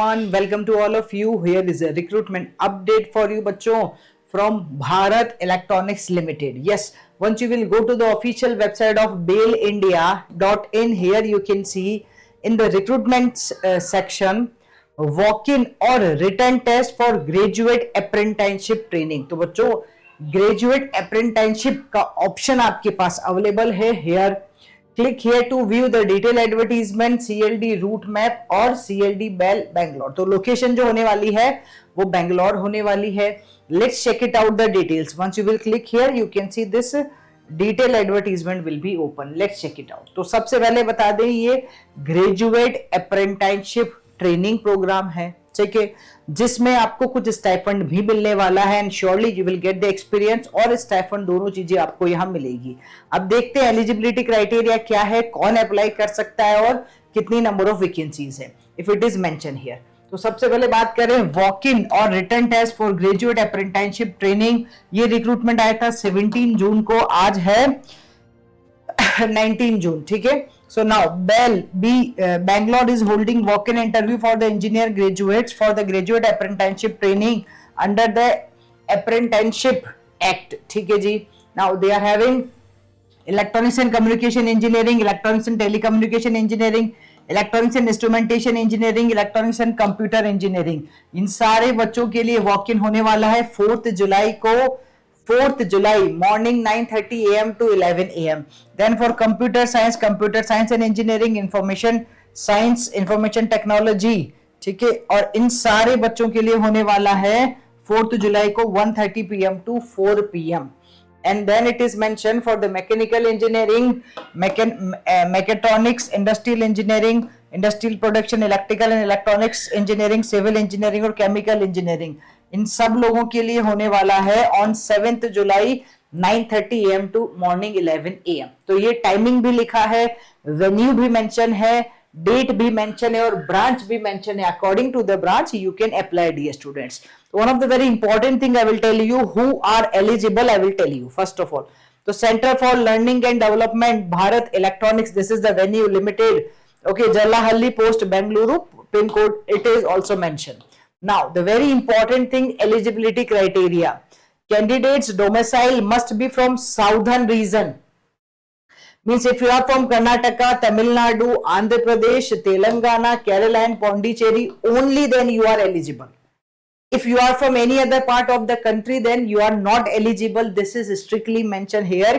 Welcome to all of you. Here is a recruitment update for you बच्चों from Bharat Electronics Limited. Yes, once you will go to the official website of BailIndia.in, here you can see in the recruitment section walk-in और written test for graduate apprenticeship training. तो बच्चों graduate apprenticeship का option आपके पास available है. Here click here to view the detail advertisement, CLD route map और CLD bell Bangalore. तो location जो होने वाली है वो बैंगलोर होने वाली है. Let's check it out the details. Once you will click here you can see this detail advertisement will be open. Let's check it out. तो सबसे पहले बता दें ये ग्रेजुएट अप्रेंटिसशिप ट्रेनिंग प्रोग्राम है, ठीक है, जिसमें आपको कुछ स्टाइपेंड भी मिलने वाला है and surely you will get the experience और स्टाइपेंड, दोनों चीजें आपको यहां मिलेगी. अब देखते हैं एलिजिबिलिटी क्राइटेरिया क्या है, कौन अप्लाई कर सकता है और कितनी नंबर ऑफ वैकेंसीज है if it is mention here. तो सबसे पहले बात करें वॉक इन और written test for graduate apprenticeship training. ये रिक्रूटमेंट आया था 17 जून को, आज है 19 जून, ठीक है. So now Bangalore is holding walk-in interview for the engineer graduates for the graduate apprenticeship training under the Apprenticeship Act, ठीक है जी. Now they are having electronics and communication engineering, electronics and telecommunication engineering, electronics and instrumentation engineering, electronics and computer engineering. इन सारे बच्चों के लिए walk-in होने वाला है 4th जुलाई को. 4th July morning 9:30 a.m. to 11 a.m. Then for computer science and engineering, information science, information technology, ठीक है, और इन सारे बच्चों के लिए होने वाला है 4th July को 1:30 p.m. to 4 p.m. And then it is mentioned for the mechanical engineering, mechatronics, industrial engineering, industrial production, electrical and electronics engineering, civil engineering और chemical engineering. इन सब लोगों के लिए होने वाला है on 7th July 9:30 a.m. to morning 11 a.m. तो ये टाइमिंग भी लिखा है, वेन्यू भी मेंशन है, डेट भी मेंशन है और ब्रांच भी मेंशन है. According to the branch you can apply, dear students. One of the very important thing I will tell you who are eligible. I will tell you first of all. तो centre for learning and development Bharat electronics, this is the venue limited, okay, Jalahalli post Bengaluru, pin code it is also mention. Now the very important thing, eligibility criteria. Candidates domicile must be from southern region. Means if you are from Karnataka, Tamil Nadu, Andhra Pradesh, Telangana, Kerala and Pondicherry, only then you are eligible. If you are from any other part of the country, then you are not eligible. This is strictly mentioned here.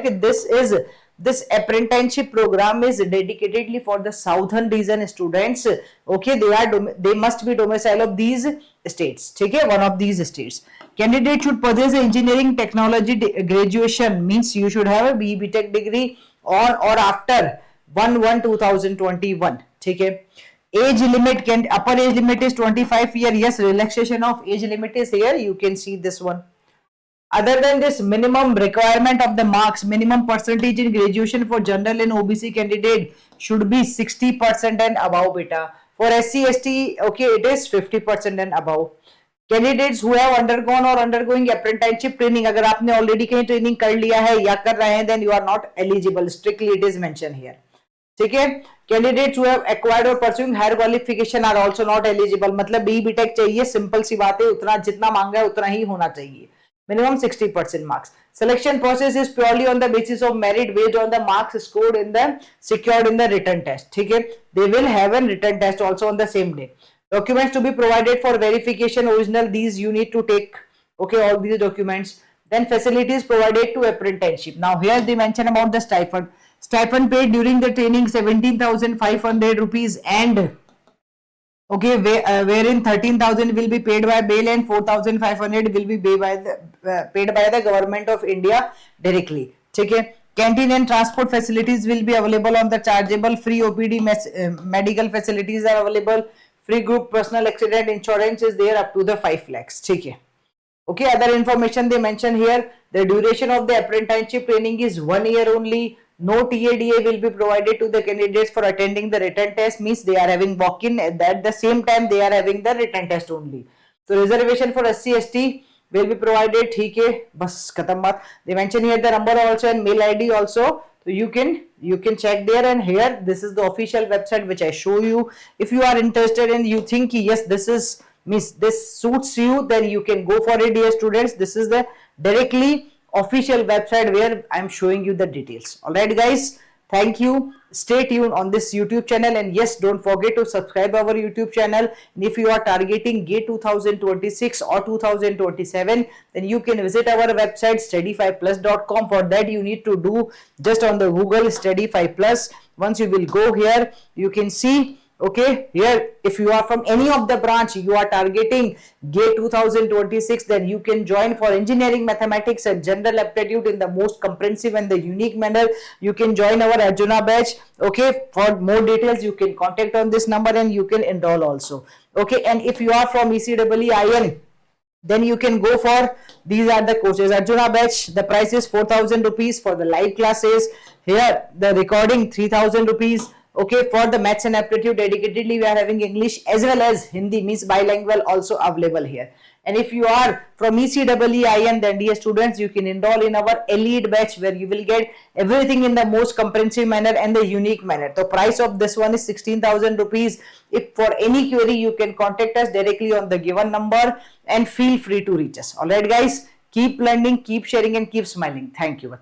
This apprenticeship program is dedicatedly for the southern region students. Okay, they must be domicile of these states. ठीक है, one of these states. Candidate should possess engineering technology graduation, means you should have a BE Tech degree on or after 1/1/2021. ठीक है. Age limit, upper age limit is 25 year. Yes, relaxation of age limit is here. You can see this one. Other than this, minimum requirement of the marks, minimum percentage in graduation for general and OBC candidate should be 60% and above, beta. For SC ST, okay, it is 50% and above. Candidates who have undergone or undergoing apprenticeship training, अगर आपने already कहीं training कर लिया है या कर रहे हैं, then you are not eligible. Strictly it is mentioned here. ठीक है. Candidates who have acquired or pursuing higher qualification are also not eligible. मतलब BE Tech चाहिए, सिंपल सी बात है, उतना जितना मांगा है उतना ही होना चाहिए. Minimum 60% marks. Selection process is purely on the basis of merit based on the marks scored in the secured in the written test. ठीक है. They will have a written test also on the same day. Documents to be provided for verification original. These you need to take. Okay, all these documents. Then facilities provided to apprenticeship. Now here they mention about the stipend. Stipend paid during the training 17,500 rupees and okay, wherein 13,000 will be paid by BAIL and 4,500 will be paid by the government of India directly. ठीक है. Canteen and transport facilities will be available on the chargeable. Free OPD medical facilities are available. Free group personal accident insurance is there up to the 5 lakhs. ठीक है. Okay, other information they mention here. The duration of the apprenticeship training is 1 year only. No TADA will be provided to the candidates for attending the written test, means they are having walk-in at the same time they are having the written test only. So reservation for SC ST will be provided. ठीक है, बस खत्म बात. They mention here the number also and mail ID also So you can check there, and here this is the official website which I show you. If you are interested and you think yes, this is means this suits you, then you can go for it, dear students. This is the directly official website where I'm showing you the details. All right, guys. Thank you. Stay tuned on this YouTube channel, and yes, don't forget to subscribe our YouTube channel. And if you are targeting GATE 2026 or 2027, then you can visit our website study5plus.com. For that, you need to do just on the Google Study5 Plus. Once you will go here, you can see. Okay, here if you are from any of the branch, you are targeting GATE 2026, then you can join for engineering, mathematics and general aptitude in the most comprehensive and the unique manner. You can join our Arjuna batch. Okay, for more details you can contact on this number and you can enroll also. Okay, and if you are from ECEE, then you can go for these are the courses. Arjuna batch, the price is 4,000 rupees for the live classes. Here the recording 3,000 rupees. Okay, for the maths and aptitude dedicatedly we are having English as well as Hindi, means bilingual also available here. And if you are from ECEE, then dear students, you can enroll in our elite batch where you will get everything in the most comprehensive manner and the unique manner. The price of this one is 16,000 rupees. If for any query, you can contact us directly on the given number and feel free to reach us. All right, guys, keep learning, keep sharing and keep smiling. Thank you.